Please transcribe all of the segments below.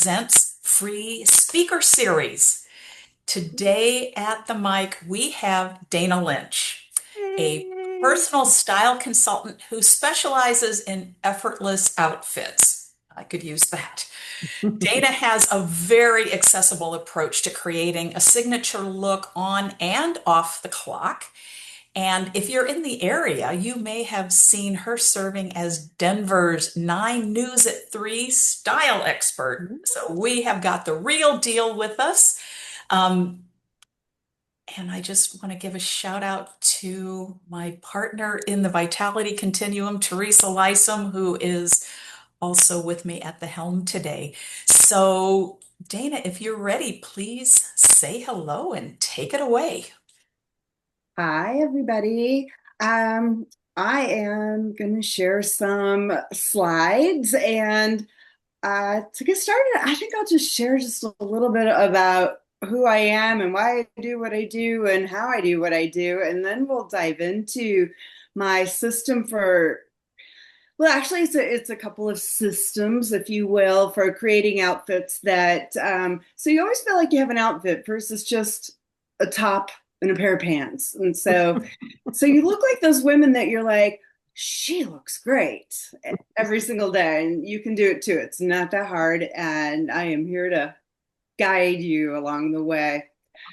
presents free speaker series. Today at the mic, we have Dana Lynch, a Yay. personal style consultant who specializes in effortless outfits. I could use that. Dana has a very accessible approach to creating a signature look on and off the clock. And if you're in the area, you may have seen her serving as Denver's 9 News at 3 style expert. So we have got the real deal with us. Um, and I just want to give a shout out to my partner in the Vitality Continuum, Teresa Lysum, who is also with me at the helm today. So, Dana, if you're ready, please say hello and take it away. Hi, everybody. Um, I am going to share some slides, and to get started, I think I'll just share just a little bit about who I am and why I do what I do and how I do what I do, and then we'll dive into my system for, well, actually, it's a couple of systems, if you will, for creating outfits that, so you always feel like you have an outfit versus just a top and a pair of pants. And so you look like those women that you're like, she looks great every single day, and you can do it too. It's not that hard, and I am here to guide you along the way.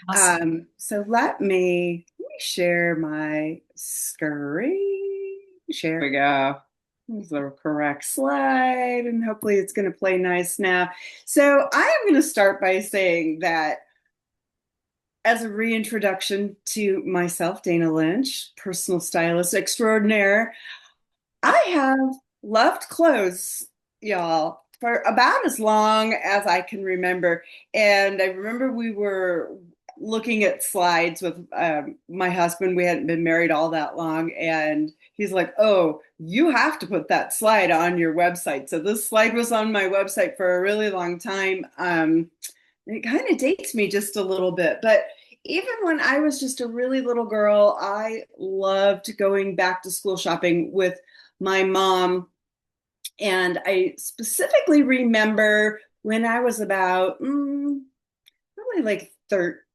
Awesome. So let me share my screen. Share we go. This is the correct slide, and hopefully it's going to play nice now. So I am going to start by saying that as a reintroduction to myself, Dana Lynch, personal stylist extraordinaire, I have loved clothes, y'all, for about as long as I can remember. And I remember we were looking at slides with my husband. We hadn't been married all that long. And he's like, oh, you have to put that slide on your website. So this slide was on my website for a really long time. It kind of dates me just a little bit. But even when I was just a really little girl, I loved going back to school shopping with my mom. And I specifically remember when I was about probably like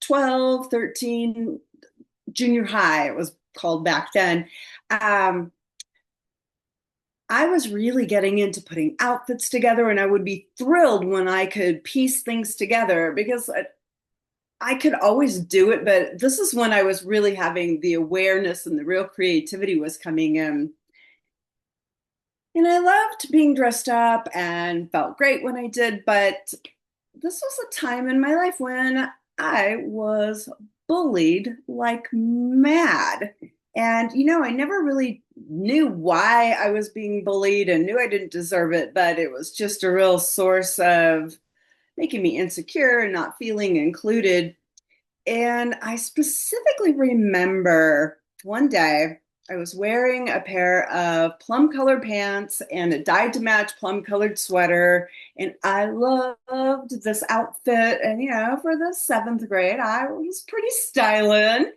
12, 13, junior high, it was called back then. Um, I was really getting into putting outfits together, and I would be thrilled when I could piece things together because I could always do it. But this is when I was really having the awareness and the real creativity was coming in. And I loved being dressed up and felt great when I did, but this was a time in my life when I was bullied like mad. And, I never really knew why I was being bullied and knew I didn't deserve it, but it was just a real source of making me insecure and not feeling included. And I specifically remember one day I was wearing a pair of plum colored pants and a dyed to match plum colored sweater. And I loved this outfit. And, for the seventh grade, I was pretty styling.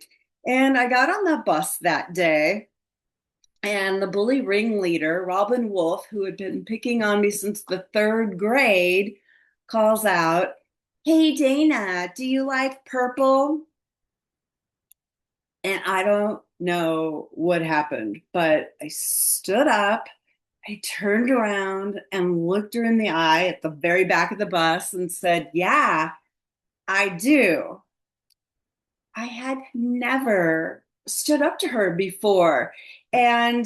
And I got on the bus that day. And the bully ringleader, Robin Wolf, who had been picking on me since the third grade, calls out, "Hey, Dana, do you like purple?" And I don't know what happened, but I stood up, I turned around and looked her in the eye at the very back of the bus and said, "Yeah, I do." I had never stood up to her before. And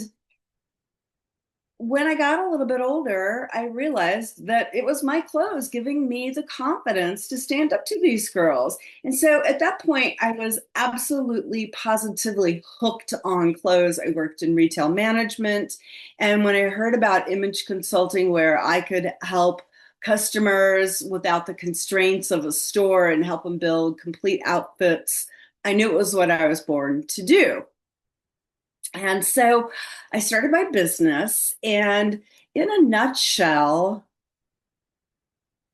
when I got a little bit older, I realized that it was my clothes giving me the confidence to stand up to these girls. And so at that point, I was absolutely positively hooked on clothes. I worked in retail management. And when I heard about image consulting, where I could help customers without the constraints of a store and help them build complete outfits, I knew it was what I was born to do. And so I started my business, and in a nutshell,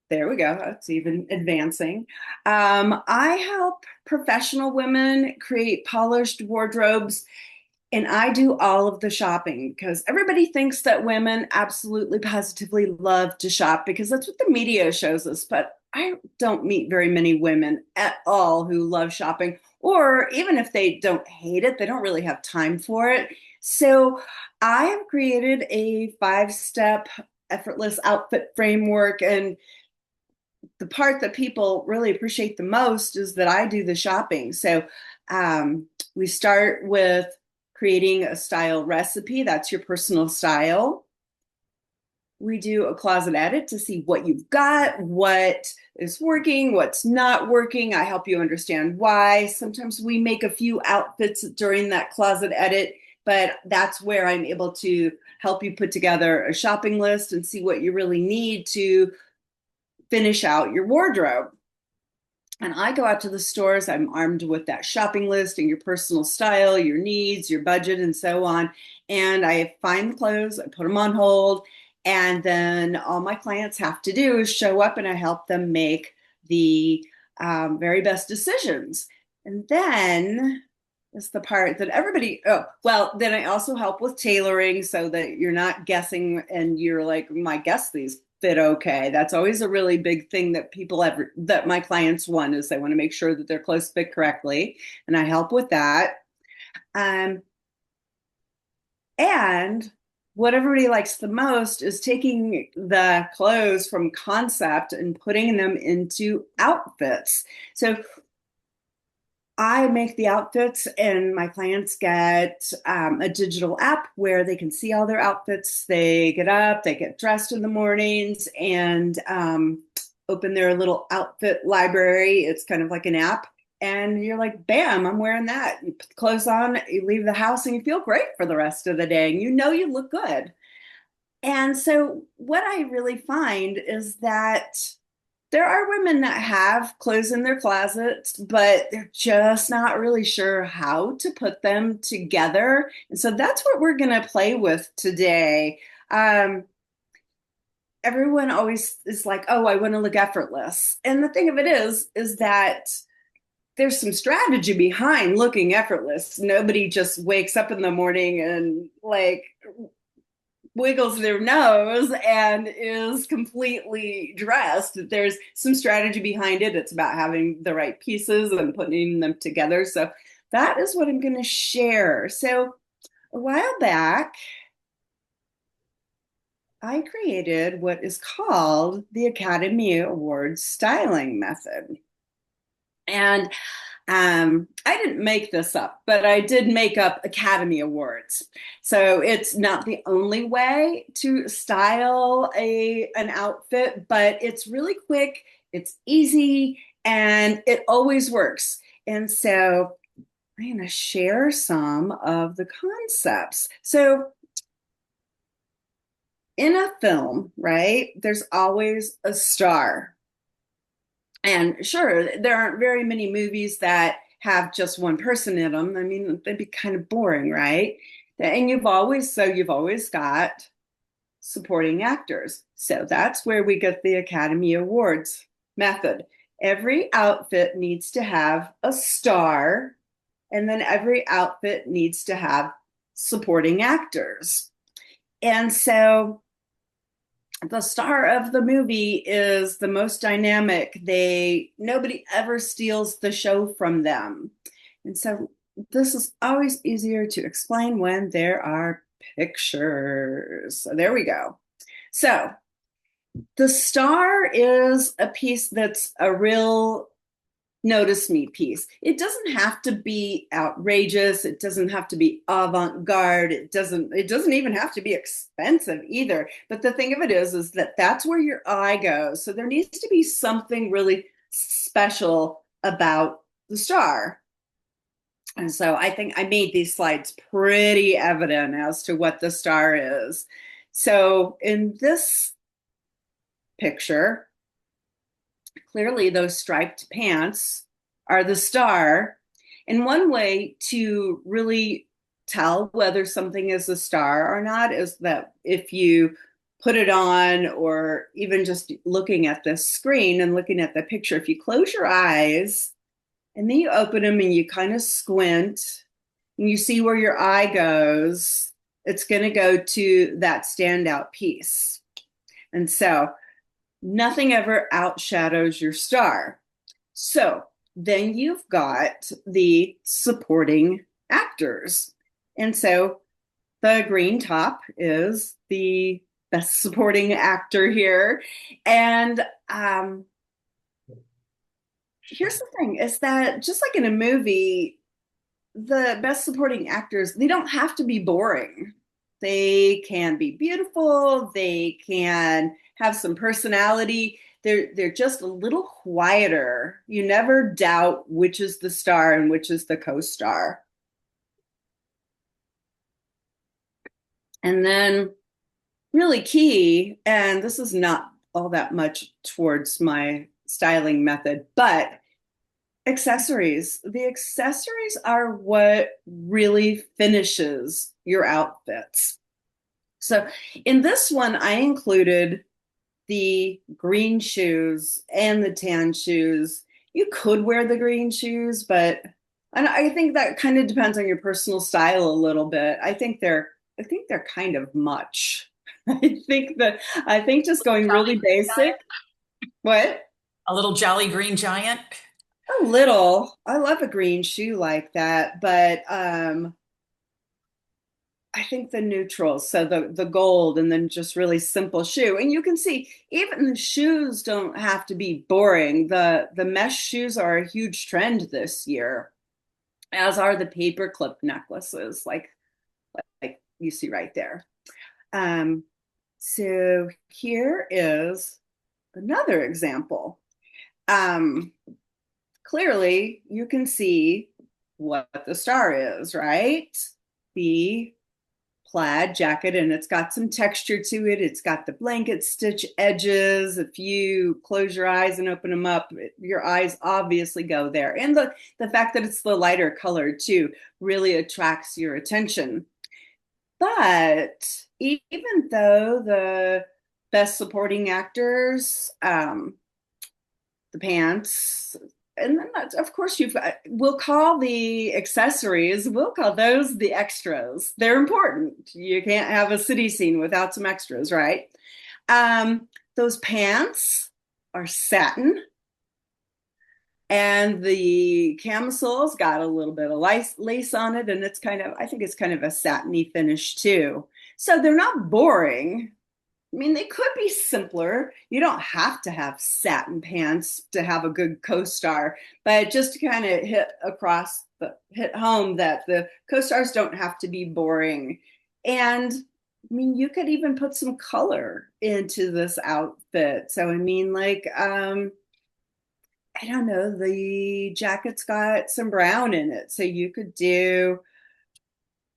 there we go. That's even advancing. I help professional women create polished wardrobes And I do all of the shopping because everybody thinks that women absolutely positively love to shop because that's what the media shows us. But I don't meet very many women at all who love shopping, or even if they don't hate it, they don't really have time for it. So I have created a 5 step effortless outfit framework. And the part that people really appreciate the most is that I do the shopping. So we start with creating a style recipe. That's your personal style. We do a closet edit to see what you've got, what is working, what's not working. I help you understand why. Sometimes we make a few outfits during that closet edit, but that's where I'm able to help you put together a shopping list and see what you really need to finish out your wardrobe. And I go out to the stores, I'm armed with that shopping list and your personal style, your needs, your budget, and so on. And I find the clothes, I put them on hold, and then all my clients have to do is show up and I help them make the very best decisions. And then is the part that everybody, oh, well, then I also help with tailoring so that you're not guessing and you're like, my guess these fit okay. That's always a really big thing that people ever, that my clients want, is they want to make sure that their clothes fit correctly. And I help with that. Um, and what everybody likes the most is taking the clothes from concept and putting them into outfits. So I make the outfits, and my clients get a digital app where they can see all their outfits. They get up, they get dressed in the mornings, and open their little outfit library. It's kind of like an app. And you're like, bam, I'm wearing that. You put the clothes on, you leave the house, and you feel great for the rest of the day. And you know you look good. And so, what I really find is that there are women that have clothes in their closets, but they're just not really sure how to put them together. And so that's what we're going to play with today. Everyone always is like, oh, I want to look effortless. And the thing of it is that there's some strategy behind looking effortless. Nobody just wakes up in the morning and like wiggles their nose and is completely dressed. There's some strategy behind it. It's about having the right pieces and putting them together. So that is what I'm going to share. So a while back, I created what is called the Academy Awards styling method. And I didn't make this up, but I did make up Academy Awards. So it's not the only way to style an outfit, but it's really quick, it's easy, and it always works. And so I'm going to share some of the concepts. So in a film, right, there's always a star. And sure, there aren't very many movies that have just one person in them. I mean, they'd be kind of boring, right? And you've always got supporting actors. So that's where we get the Academy Awards method. Every outfit needs to have a star, and then every outfit needs to have supporting actors. And so the star of the movie is the most dynamic. Nobody ever steals the show from them. And so this is always easier to explain when there are pictures. So there we go. So the star is a piece that's a real notice me piece. It doesn't have to be outrageous. It doesn't have to be avant-garde. It doesn't even have to be expensive either. But the thing of it is that that's where your eye goes. So there needs to be something really special about the star. And so I think I made these slides pretty evident as to what the star is. So in this picture, clearly those striped pants are the star. And one way to really tell whether something is a star or not is that if you put it on, or even just looking at the screen and looking at the picture, if you close your eyes and then you open them and you kind of squint and you see where your eye goes, it's going to go to that standout piece. And so nothing ever outshadows your star. So then you've got the supporting actors. And so the green top is the best supporting actor here. And here's the thing is that just like in a movie, the best supporting actors, they don't have to be boring. They can be beautiful, they can have some personality. They're just a little quieter. You never doubt which is the star and which is the co-star. And then really key, and this is not all that much towards my styling method, but accessories. The accessories are what really finishes your outfits. So in this one, I included the green shoes and the tan shoes. You could wear the green shoes, but and I think that kind of depends on your personal style a little bit. I think they're kind of much. I think just going Jolly really green giant? basic. What? A little jolly green giant? A little. I love a green shoe like that, but I think the neutrals, so the gold and then just really simple shoe. And you can see even the shoes don't have to be boring. The mesh shoes are a huge trend this year, as are the paperclip necklaces, like you see right there. Um, so here is another example. Um, Clearly you can see what the star is, right? The plaid jacket, and it's got some texture to it. It's got the blanket stitch edges. If you close your eyes and open them up, your eyes obviously go there. And the fact that it's the lighter color too really attracts your attention. But even though the best supporting actors, the pants, and then of course we'll call the accessories, we'll call those the extras. They're important. You can't have a city scene without some extras, right? Those pants are satin, and the camisole's got a little bit of lace on it, and I think it's kind of a satiny finish too. So they're not boring. I mean, they could be simpler. You don't have to have satin pants to have a good co-star, but just to kind of hit home that the co-stars don't have to be boring. And I mean, you could even put some color into this outfit. So I mean, like, I don't know, the jacket's got some brown in it, so you could do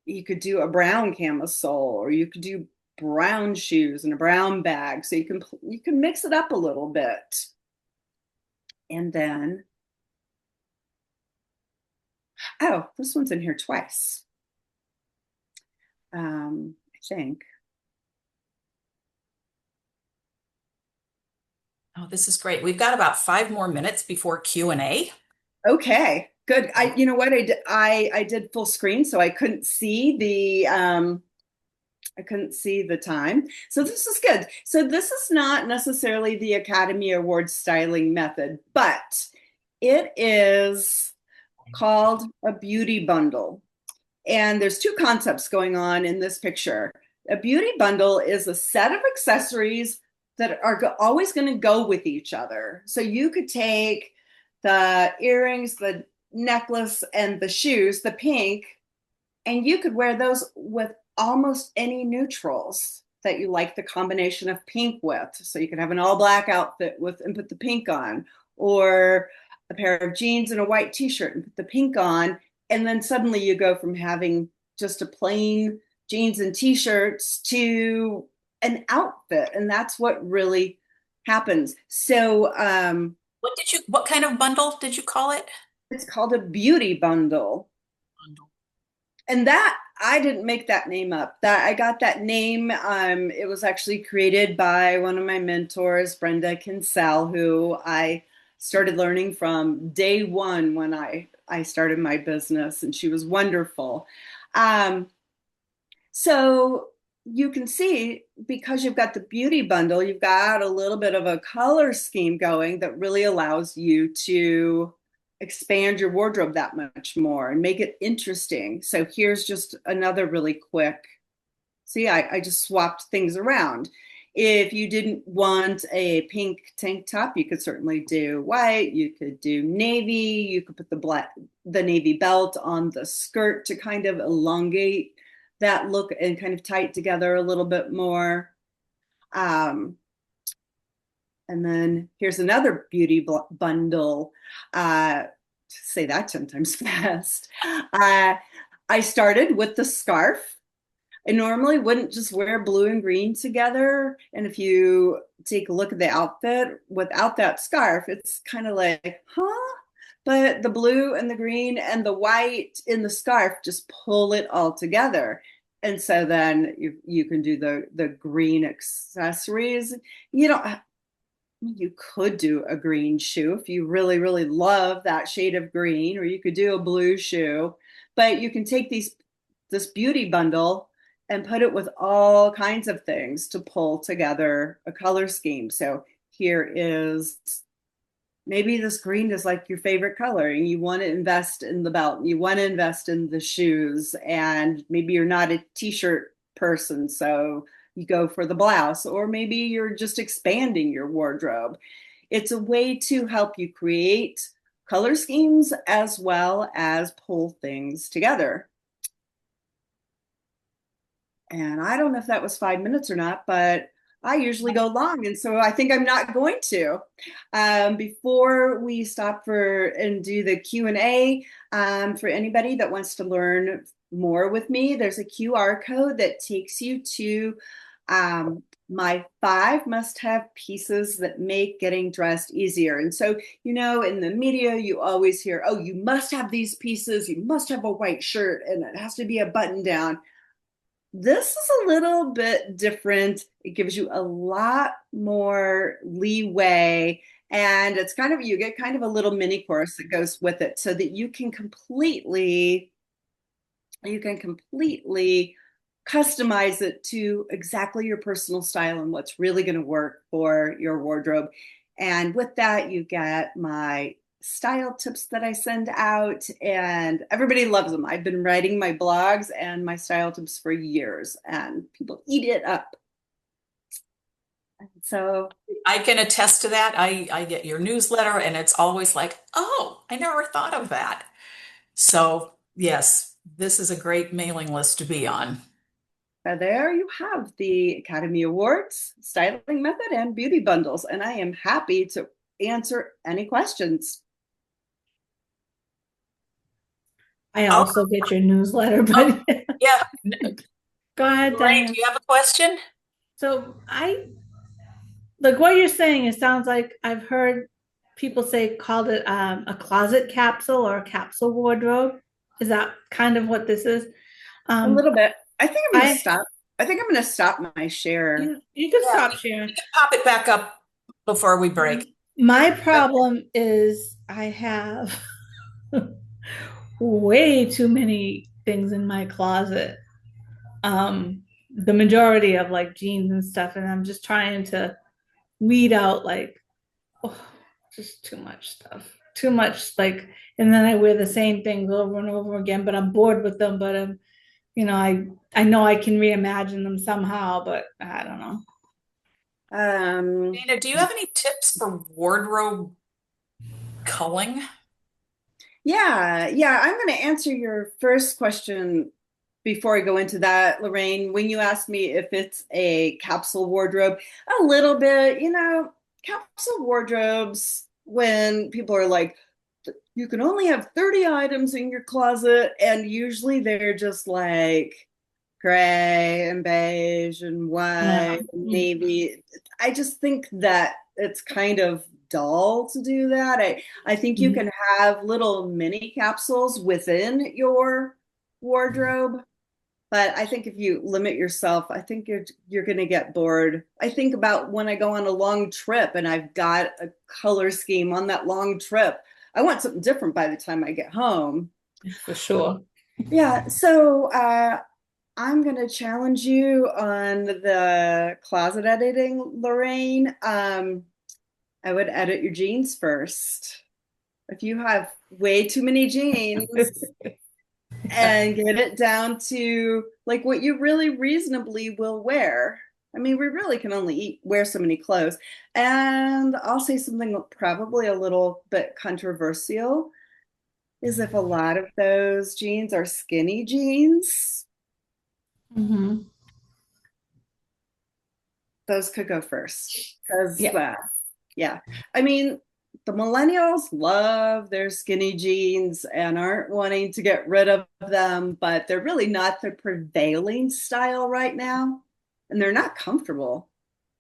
a brown camisole, or you could do brown shoes and a brown bag. So you can mix it up a little bit. And then, oh, this one's in here twice. I think. Oh, this is great. We've got about 5 more minutes before Q&A. Okay, good. You know what? I did full screen, so I couldn't see the time. So this is good. So this is not necessarily the Academy Award styling method, but it is called a beauty bundle. And there's two concepts going on in this picture. A beauty bundle is a set of accessories that are always going to go with each other. So you could take the earrings, the necklace, and the shoes, the pink, and you could wear those with almost any neutrals that you like the combination of pink with. So you could have an all black outfit with and put the pink on, or a pair of jeans and a white t-shirt and put the pink on. And then suddenly you go from having just a plain jeans and t-shirts to an outfit. And that's what really happens. So What kind of bundle did you call it? it's called a beauty bundle. Bundle. And that I didn't make that name up. That I got that name. It was actually created by one of my mentors, Brenda Kinsell, who I started learning from day one when I started my business, and she was wonderful. Um, so you can see, because you've got the beauty bundle, you've got a little bit of a color scheme going that really allows you to expand your wardrobe that much more and make it interesting. So here's just another really quick. See, I just swapped things around. If you didn't want a pink tank top, you could certainly do white. You could do navy. You could put the navy belt on the skirt to kind of elongate that look and kind of tie it together a little bit more. Um, and then here's another beauty bundle. Say that 10 times fast. I started with the scarf. I normally wouldn't just wear blue and green together. And if you take a look at the outfit without that scarf, it's kind of like, huh? But the blue and the green and the white in the scarf just pull it all together. And so then you can do the green accessories. You know, you could do a green shoe if you really, really love that shade of green, or you could do a blue shoe. But you can take this beauty bundle and put it with all kinds of things to pull together a color scheme. So here is, maybe this green is like your favorite color and you want to invest in the belt, and you want to invest in the shoes, and maybe you're not a t-shirt person, so you go for the blouse, or maybe you're just expanding your wardrobe. It's a way to help you create color schemes as well as pull things together. And I don't know if that was 5 minutes or not, but I usually go long, and so I think I'm not going to. Before we stop and do the Q&A, for anybody that wants to learn more with me, there's a QR code that takes you to my 5 must-have pieces that make getting dressed easier. And so, in the media, you always hear, oh, you must have these pieces, you must have a white shirt, and it has to be a button down. This is a little bit different. It gives you a lot more leeway, and you get kind of a little mini course that goes with it, so that you can completely customize it to exactly your personal style and what's really going to work for your wardrobe. And with that, you get my style tips that I send out, and everybody loves them. I've been writing my blogs and my style tips for years, and people eat it up. So I can attest to that. I get your newsletter and it's always like, oh, I never thought of that. So, yes, this is a great mailing list to be on. there you have the Academy Awards, styling method, and beauty bundles. And I am happy to answer any questions. I Oh, also get your newsletter, but yeah. go ahead, Lorraine, Diane. do you have a question? So like what you're saying, it sounds like I've heard people called it a closet capsule or a capsule wardrobe. Is that kind of what this is? A Um, little bit. I think I'm going to I stop. I think I'm going to stop my share. you can Yeah, stop we sharing. can pop it back up before we break. My problem is I have way too many things in my closet. The majority of like jeans and stuff, and I'm just trying to weed out like, oh, just too much stuff, too much like, and then I wear the same things over and over again, but I'm bored with them. But I know I can reimagine them somehow, but I don't know. Um, Dana, do you have any tips for wardrobe culling? yeah. I'm going to answer your first question before I go into that, Lorraine. When you asked me if it's a capsule wardrobe, a little bit, capsule wardrobes, when people are like, you can only have 30 items in your closet, and usually they're just like gray and beige and Yeah. white and navy. I just think that it's kind of dull to do that. I think you Mhm. can have little mini capsules within your wardrobe. But I think if you limit yourself, I think you're going to get bored. I think about when I go on a long trip and I've got a color scheme on that long trip. I want something different by the time I get home. For sure. Yeah, so I'm going to challenge you on the closet editing, Lorraine. I would edit your jeans first. If you have way too many jeans, and get it down to like what you really reasonably will wear. I mean, we really can only wear so many clothes. And I'll say something probably a little bit controversial is if a lot of those jeans are skinny jeans, Hmm. those could go first. Because, Yeah, yeah, I mean, the millennials love their skinny jeans and aren't wanting to get rid of them, but they're really not the prevailing style right now. And they're not comfortable.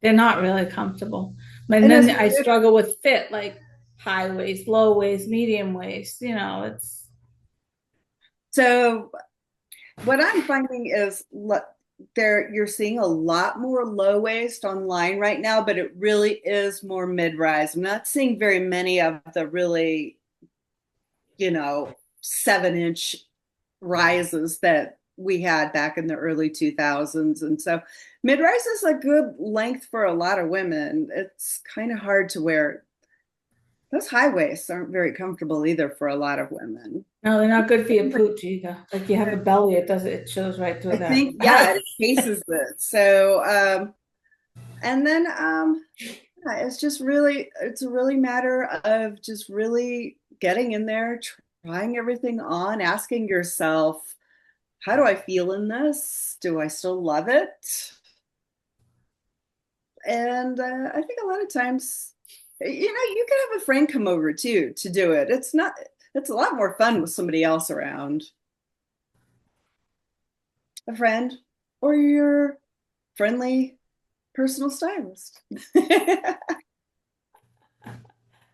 they're not really comfortable. And And then as I struggle with fit, like high waist, low waist, medium waist. It's so what I'm finding is there you're seeing a lot more low waist online right now, but it really is more mid-rise. I'm not seeing very many of the really, 7-inch rises that we had back in the early 2000s. And so mid-rise is a good length for a lot of women. It's kind of hard to wear. Those high waists aren't very comfortable either for a lot of women. no, they're not good for your pooch either. Like you have a belly, it shows right I through that. think, yeah, it cases it. So, and then yeah, it's a really matter of just really getting in there, trying everything on, asking yourself, how do I feel in this? Do I still love it? And I think a lot of times, you can have a friend come over too to do it. It's a lot more fun with somebody else around, a friend or your friendly personal stylist.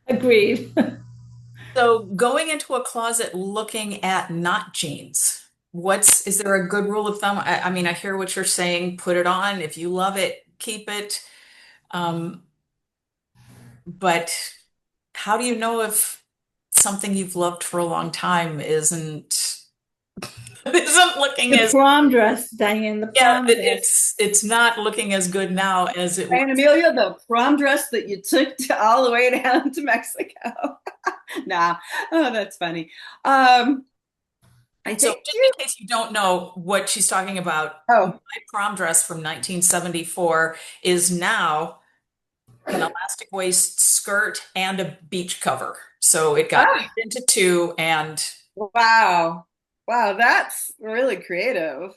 Agreed. So going into a closet looking at not jeans, is there a good rule of thumb? I mean, I hear what you're saying, put it on. If you love it, keep it. Um, but how do you know if something you've loved for a long time isn't looking The as, prom dress, Diane, the yeah, prom dress. it's not looking as good now as it was. And Amelia, the prom dress that you took all the way down to Mexico. Nah, oh, that's funny. I So think just in case you don't know what she's talking about, my oh, prom dress from 1974 is now an elastic waist skirt and a beach cover. So it got ah, made into two, and wow. Wow, that's really creative.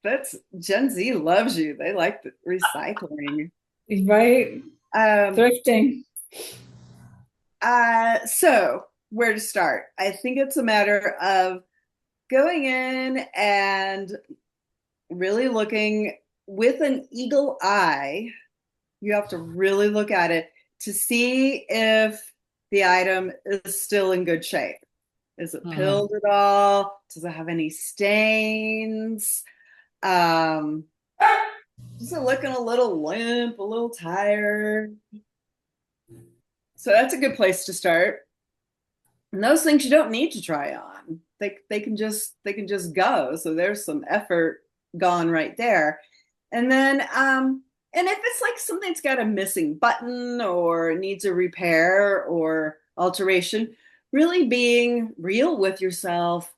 That's Gen Z loves you. They like the recycling. Right? Um, Thrifting. so where to start? I think it's a matter of going in and really looking with an eagle eye. You have to really look at it to see if the item is still in good shape. Is it Mhm. pilled at all? Does it have any stains? Um, is it looking a little limp, a little tired? So that's a good place to start. And those things you don't need to try on. They can just go. So there's some effort gone right there. And then and if it's like something that's got a missing button or needs a repair or alteration, really being real with yourself.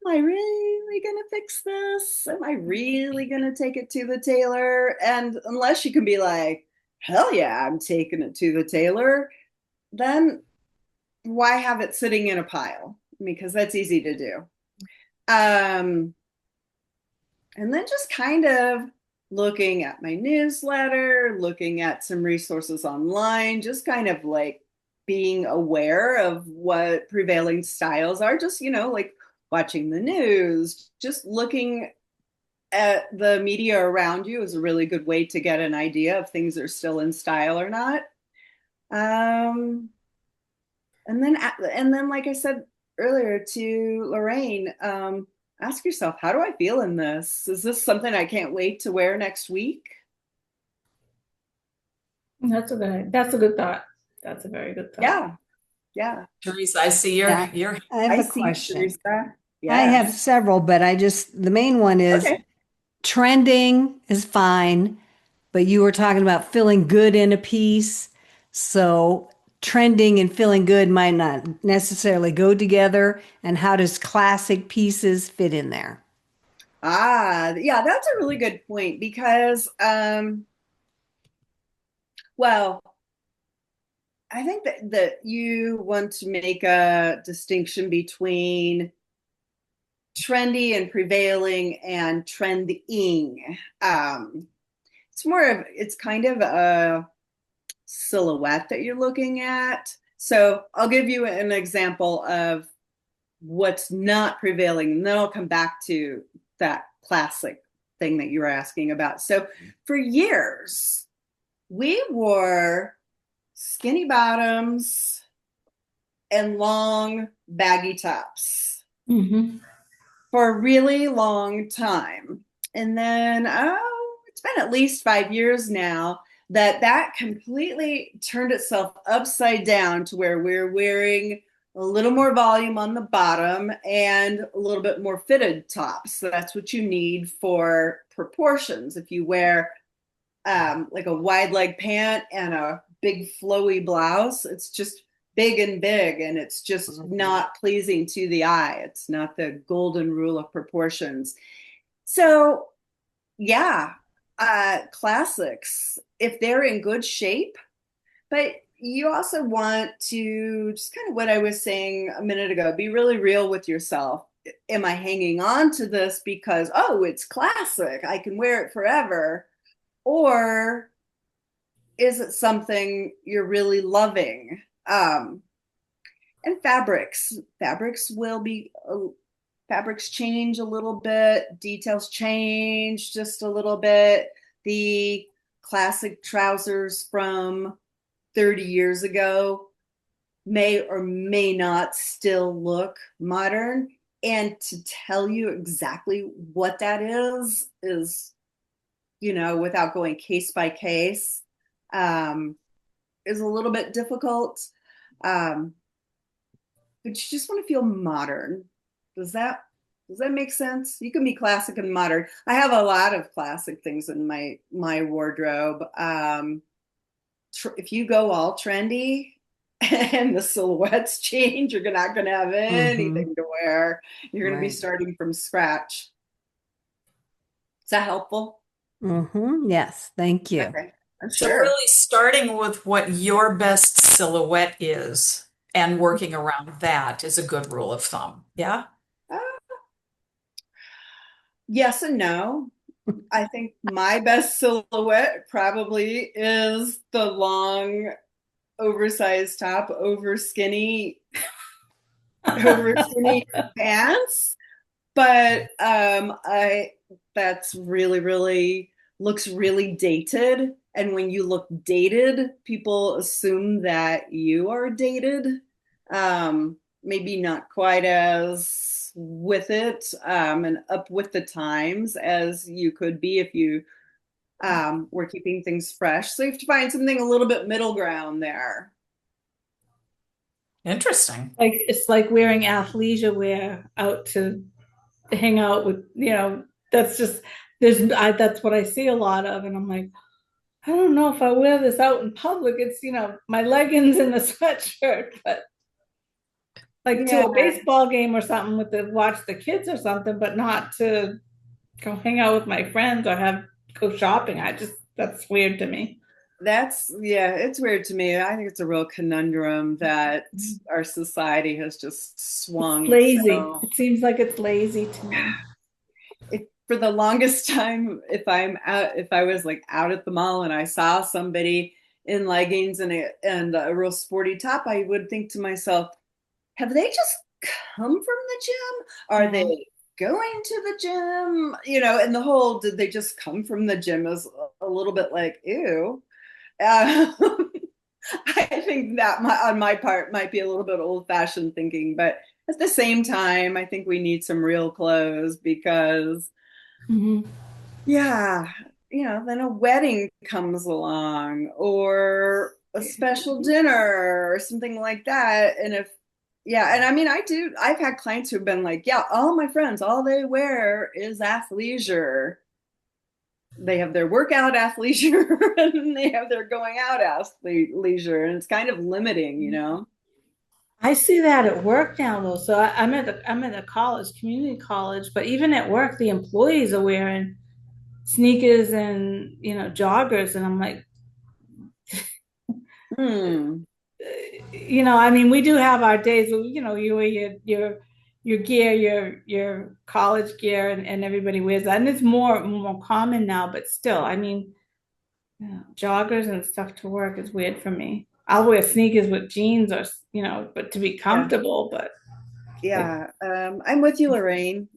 Am I really gonna fix this? Am I really gonna take it to the tailor? And unless you can be like, hell yeah, I'm taking it to the tailor, then why have it sitting in a pile? Because that's easy to do. Um, and then just kind of looking at my newsletter, looking at some resources online, just kind of like being aware of what prevailing styles are, just, like watching the news, just looking at the media around you is a really good way to get an idea if things are still in style or not. Um, and then like I said earlier to Lorraine, ask yourself, how do I feel in this? Is this something I can't wait to wear next week? That's a good thought. That's a very good thought. Yeah, yeah. Teresa, I see Yeah, you're I have I a see you, question. Teresa. I have Yes. several, but the main one is Okay. trending is fine, but you were talking about feeling good in a piece. So trending and feeling good might not necessarily go together. And how does classic pieces fit in there? Yeah, that's a really good point because, well, I think that you want to make a distinction between trendy and prevailing and trending. It's kind of a silhouette that you're looking at. So I'll give you an example of what's not prevailing, and then I'll come back to that classic thing that you were asking about. So for years, we wore skinny bottoms and long baggy tops Mm-hmm. for a really long time. And then, it's been at least 5 years now that completely turned itself upside down to where we're wearing a little more volume on the bottom and a little bit more fitted tops. So that's what you need for proportions. If you wear like a wide leg pant and a big flowy blouse, it's just big and big, and it's just not pleasing to the eye. It's not the golden rule of proportions. So yeah, classics, if they're in good shape, but you also want to, just kind of what I was saying a minute ago, be really real with yourself. Am I hanging on to this because, oh, it's classic, I can wear it forever? Or is it something you're really loving? And fabrics will be, fabrics change a little bit, details change just a little bit. The classic trousers from 30 years ago may or may not still look modern. And to tell you exactly what that is, without going case by case, is a little bit difficult. But you just want to feel modern. Does that make sense? You can be classic and modern. I have a lot of classic things in my wardrobe. If you go all trendy and the silhouettes change, you're not going to have Mm-hmm. anything to wear. You're going to be Right. starting from scratch. Is that helpful? Mm-hmm. Yes, thank you. Okay, I'm so sure. really starting with what your best silhouette is and working around that is a good rule of thumb. Yeah. Uh, yes and no. I think my best silhouette probably is the long, oversized top over skinny pants. But I that's really, really looks really dated. And when you look dated, people assume that you are dated. Maybe not quite as with it, and up with the times as you could be if you were keeping things fresh. So you have to find something a little bit middle ground there. Interesting. Like it's like wearing athleisure wear out to hang out with, that's just that's what I see a lot of, and I'm like, I don't know if I wear this out in public. It's, my leggings and a sweatshirt, but like to Yeah, a baseball game or something with the watch the kids or something, but not to go hang out with my friends or go shopping. That's weird to me. it's weird to me. I think it's a real conundrum that our society has just It's swung. lazy. So It seems like it's lazy to me. for the longest time, if I was like out at the mall and I saw somebody in leggings and a real sporty top, I would think to myself, have they just come from the gym? Are Mhm. they going to the gym? And the whole did they just come from the gym is a little bit like, ew. Uh, I think that on my part might be a little bit old fashioned thinking, but at the same time, I think we need some real clothes because, Mhm. yeah, then a wedding comes along or a special dinner or something like that. And yeah, and I mean, I've had clients who've been like, yeah, all my friends, all they wear is athleisure. They have their workout athleisure and they have their going out athleisure. And it's kind of limiting, I see that at work now though. So I'm at a college, community college, but even at work, the employees are wearing sneakers and joggers, and I'm like, Hmm. I mean, we do have our days where you wear your gear, your college gear, and everybody wears that, and it's more common now. But still, I mean, joggers and stuff to work is weird for me. I'll wear sneakers with jeans or but to be Yeah. comfortable. But Yeah. I'm with you, Lorraine.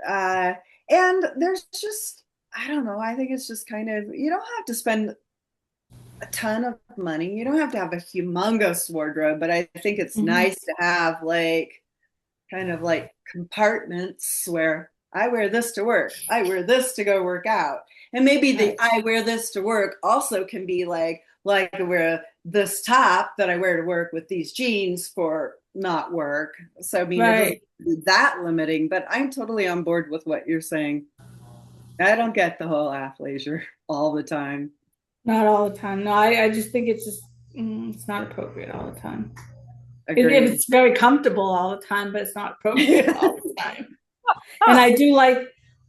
Uh, and there's just, I don't know, I think it's just kind of, you don't have to spend a ton of money. You don't have to have a humongous wardrobe, but I think it's Mhm. nice to have like kind of like compartments where I wear this to work, I wear this to go work out. And maybe the Right. I wear this to work also can be like I wear this top that I wear to work with these jeans for not work. So I mean it doesn't Right. be that limiting, but I'm totally on board with what you're saying. I don't get the whole athleisure all the time. Not all the time. No, I just think it's not appropriate all the time. Agreed. It's very comfortable all the time, but it's not appropriate all the time. And I do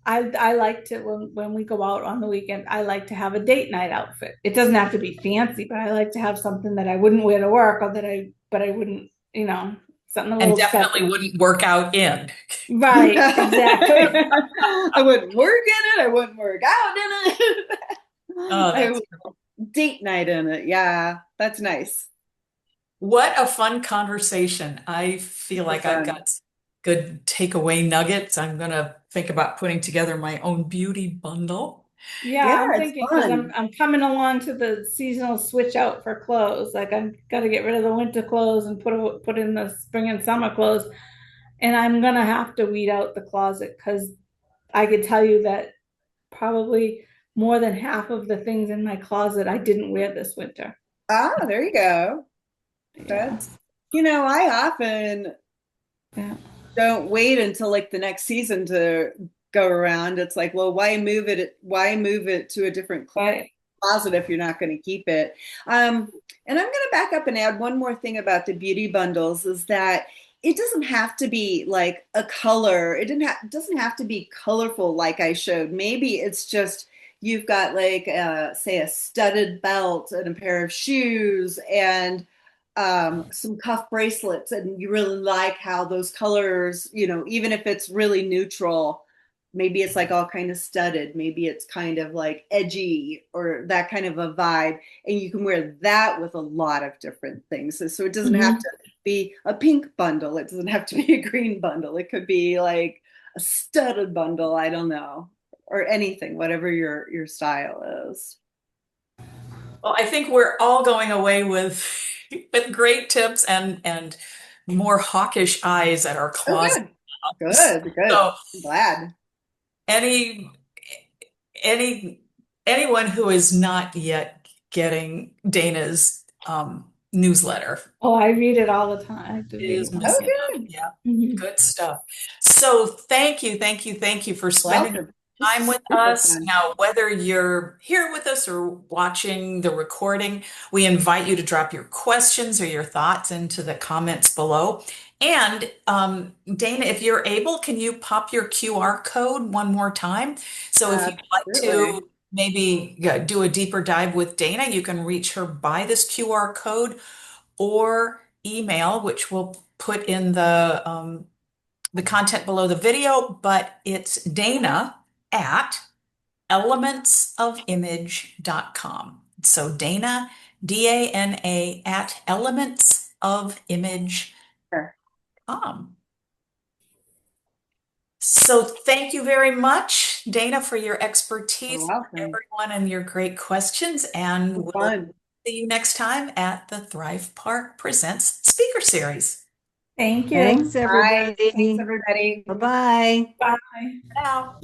I like to when we go out on the weekend, I like to have a date night outfit. It doesn't have to be fancy, but I like to have something that I wouldn't wear to work or but I wouldn't, something a And little definitely special. wouldn't work out in. Right, exactly. I wouldn't work in it. I wouldn't work out in it. Oh, I that's would date night in it. Yeah, that's nice. what a fun conversation. I feel So like I've fun. got good takeaway nuggets. I'm gonna think about putting together my own beauty bundle. Yeah, Yeah, I'm it's thinking because fun. I'm coming along to the seasonal switch out for clothes. Like I'm gotta get rid of the winter clothes and put in the spring and summer clothes. And I'm gonna have to weed out the closet because I could tell you that probably more than half of the things in my closet I didn't wear this winter. Ah, there you go. Yeah. That's, I often Yeah. don't wait until like the next season to go around. It's like, well, why move it? Why move it to a different Right. closet if you're not going to keep it? And I'm going to back up and add one more thing about the beauty bundles is that it doesn't have to be like a color. It doesn't have to be colorful like I showed. Maybe it's just you've got like say a studded belt and a pair of shoes and some cuff bracelets, and you really like how those colors, even if it's really neutral, maybe it's like all kind of studded, maybe it's kind of like edgy or that kind of a vibe, and you can wear that with a lot of different things. So it doesn't have Hmm. to be a pink bundle, it doesn't have to be a green bundle, it could be like a studded bundle, I don't know, or anything, whatever your style is. Well, I think we're all going away with with great tips and more hawkish eyes at our Oh, closet. good, good. So I'm glad. any any anyone who is not yet getting Dana's newsletter Oh, I read it all the time. I have to read is it all Oh, missing the out. good. Yeah, time. good stuff. So thank you for spending Welcome. time This is with super us. fun. Now, whether you're here with us or watching the recording, we invite you to drop your questions or your thoughts into the comments below. And Dana, if you're able, can you pop your QR code one more time? So if you'd like Absolutely. to maybe do a deeper dive with Dana, you can reach her by this QR code or email, which we'll put in the content below the video, but it's Dana at elementsofimage.com. So Dana, Dana at elementsofimage.com. Sure. So thank you very much, Dana, for your You're expertise, welcome. everyone, and your great questions. And we'll Fun. see you next time at the Thrive Park Presents Speaker Series. Thank you. Thanks, Bye. Thanks, everybody. everybody. Bye-bye. Bye. Now.